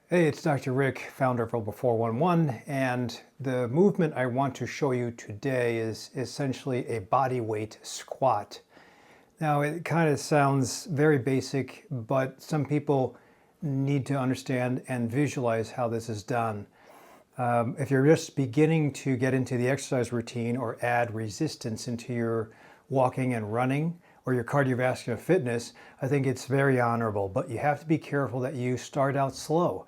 Hey, it's Dr. Rick, founder of Rebel 411, and the movement I want to show you today is essentially a body weight squat. Now, it kind of sounds very basic, but some people need to understand and visualize how this is done. If you're just beginning to get into the exercise routine or add resistance into your walking and running or your cardiovascular fitness, I think it's very honorable, but you have to be careful that you start out slow.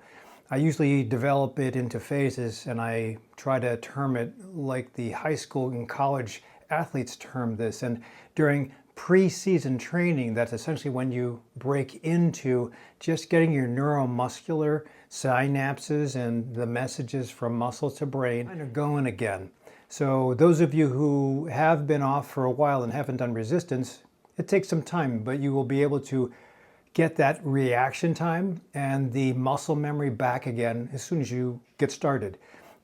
I usually develop it into phases and I try to term it like the high school and college athletes term this. And during pre-season training, that's essentially when you break into just getting your neuromuscular synapses and the messages from muscle to brain kind of going again. So those of you who have been off for a while and haven't done resistance, it takes some time, but you will be able to get that reaction time and the muscle memory back again as soon as you get started.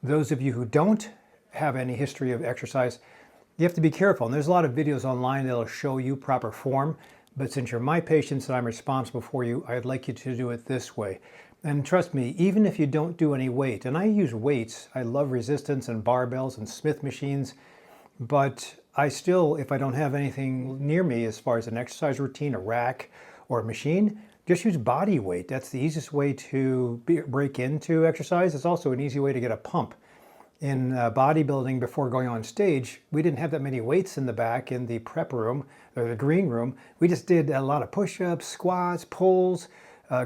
Those of you who don't have any history of exercise, you have to be careful. And there's a lot of videos online that'll show you proper form, but since you're my patients and I'm responsible for you, I'd like you to do it this way. And trust me, even if you don't do any weight, and I use weights, I love resistance and barbells and Smith machines, but I still, if I don't have anything near me as far as an exercise routine, a rack, or a machine, just use body weight. That's the easiest way to break into exercise. It's also an easy way to get a pump. In bodybuilding, before going on stage, we didn't have that many weights in the back in the prep room or the green room. We just did a lot of push-ups, squats, pulls,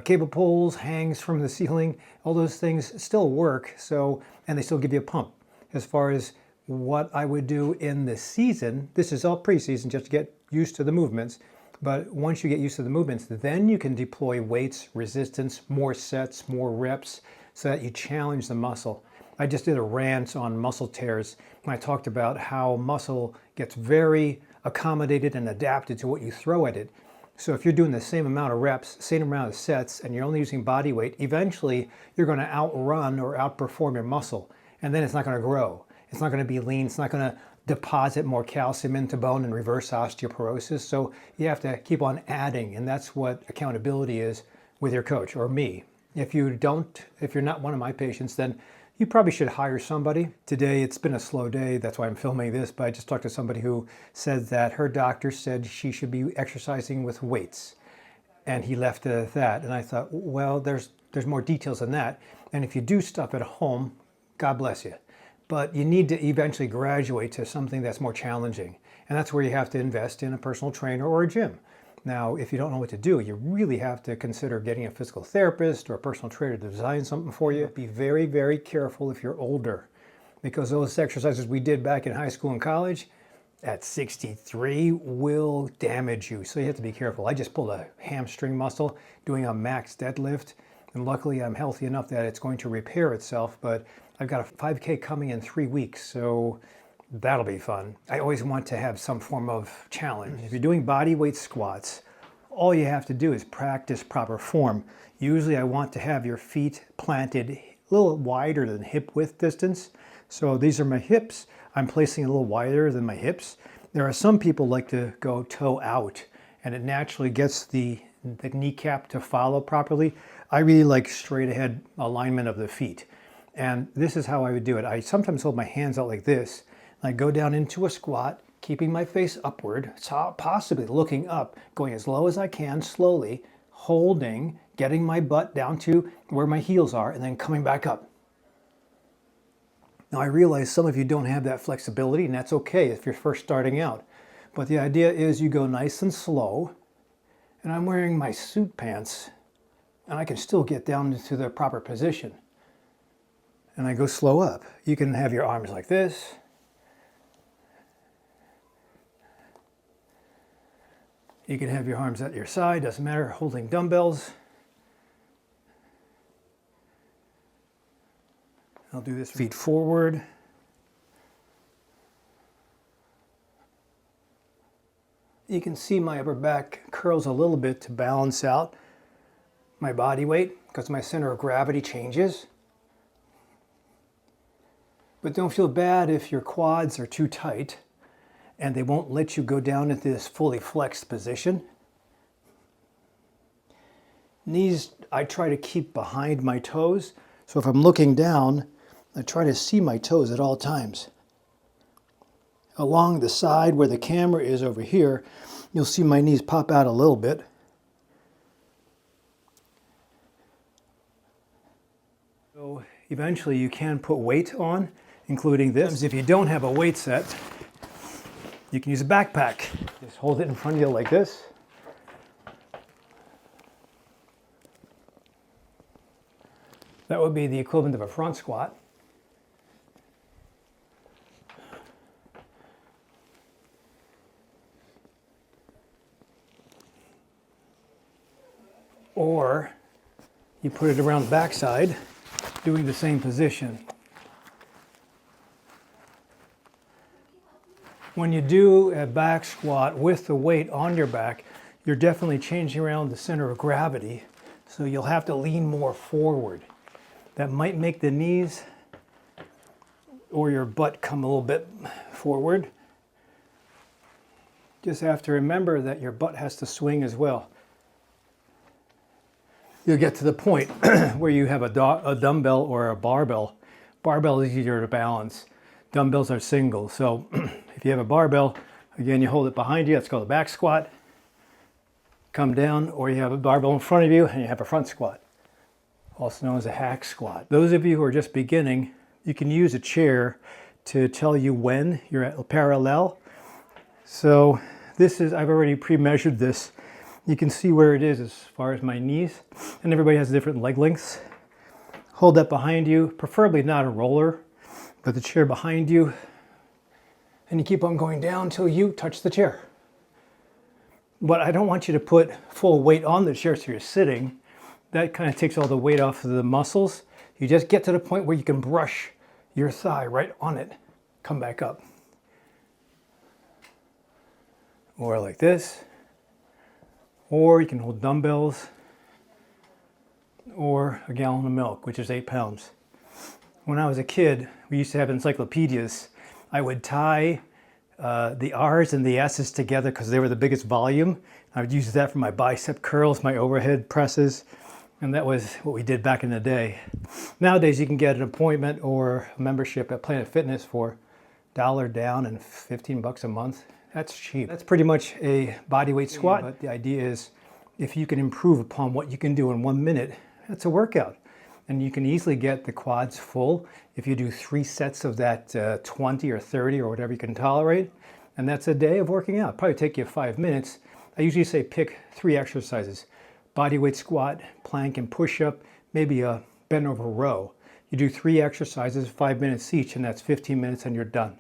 cable pulls, hangs from the ceiling. All those things still work, and they still give you a pump. As far as what I would do in the season, this is all preseason just to get used to the movements. But once you get used to the movements, then you can deploy weights, resistance, more sets, more reps, so that you challenge the muscle. I just did a rant on muscle tears, and I talked about how muscle gets very accommodated and adapted to what you throw at it. So if you're doing the same amount of reps, same amount of sets, and you're only using body weight, eventually you're going to outrun or outperform your muscle, and then it's not going to grow. It's not going to be lean. It's not going to deposit more calcium into bone and reverse osteoporosis. So you have to keep on adding, and that's what accountability is with your coach or me. If you're not one of my patients, then you probably should hire somebody. Today, it's been a slow day. That's why I'm filming this, but I just talked to somebody who said that her doctor said she should be exercising with weights. And he left it at that. And I thought, well, there's more details than that. And if you do stuff at home, God bless you. But you need to eventually graduate to something that's more challenging. And that's where you have to invest in a personal trainer or a gym. Now, if you don't know what to do, you really have to consider getting a physical therapist or a personal trainer to design something for you. Be very, very careful if you're older, because those exercises we did back in high school and college at 63 will damage you. So you have to be careful. I just pulled a hamstring muscle doing a max deadlift. And luckily I'm healthy enough that it's going to repair itself, but I've got a 5K coming in 3 weeks, so that'll be fun. I always want to have some form of challenge. If you're doing body weight squats, all you have to do is practice proper form. Usually I want to have your feet planted a little wider than hip width distance. So these are my hips. I'm placing a little wider than my hips. There are some people like to go toe out, and it naturally gets the kneecap to follow properly. I really like straight ahead alignment of the feet. And this is how I would do it. I sometimes hold my hands out like this. I go down into a squat, keeping my face upward, possibly looking up, going as low as I can, slowly, holding, getting my butt down to where my heels are, and then coming back up. Now I realize some of you don't have that flexibility, and that's okay if you're first starting out. But the idea is you go nice and slow, and I'm wearing my suit pants, and I can still get down into the proper position. And I go slow up. You can have your arms like this. You can have your arms at your side, doesn't matter, holding dumbbells. I'll do this, feet forward. You can see my upper back curls a little bit to balance out my body weight because my center of gravity changes. But don't feel bad if your quads are too tight and they won't let you go down into this fully flexed position. Knees, I try to keep behind my toes. So if I'm looking down, I try to see my toes at all times. Along the side where the camera is over here, you'll see my knees pop out a little bit. So eventually you can put weight on, including this. If you don't have a weight set, you can use a backpack. Just hold it in front of you like this. That would be the equivalent of a front squat. Or you put it around the backside, doing the same position. When you do a back squat with the weight on your back, you're definitely changing around the center of gravity, so you'll have to lean more forward. That might make the knees or your butt come a little bit forward. Just have to remember that your butt has to swing as well. You'll get to the point where you have a dumbbell or a barbell. Barbell is easier to balance. Dumbbells are single. So if you have a barbell, again, you hold it behind you. That's called a back squat. Come down, or you have a barbell in front of you and you have a front squat, also known as a hack squat. Those of you who are just beginning, you can use a chair to tell you when you're at parallel. So this is, I've already pre-measured this. You can see where it is as far as my knees, and everybody has different leg lengths. Hold that behind you, preferably not a roller, but the chair behind you, and you keep on going down until you touch the chair. But I don't want you to put full weight on the chair so you're sitting. That kind of takes all the weight off of the muscles. You just get to the point where you can brush your thigh right on it. Come back up. Or like this. Or you can hold dumbbells. Or a gallon of milk, which is 8 pounds. When I was a kid, we used to have encyclopedias. I would tie the R's and the S's together because they were the biggest volume. I would use that for my bicep curls, my overhead presses. And that was what we did back in the day. Nowadays, you can get an appointment or a membership at Planet Fitness for $1 down and $15 a month. That's cheap. That's pretty much a bodyweight squat. But the idea is, if you can improve upon what you can do in 1 minute, that's a workout. And you can easily get the quads full if you do 3 sets of that 20 or 30 or whatever you can tolerate. And that's a day of working out. Probably take you 5 minutes. I usually say pick 3 exercises. Bodyweight squat, plank, and push-up, maybe a bent over row. You do 3 exercises, 5 minutes each, and that's 15 minutes and you're done.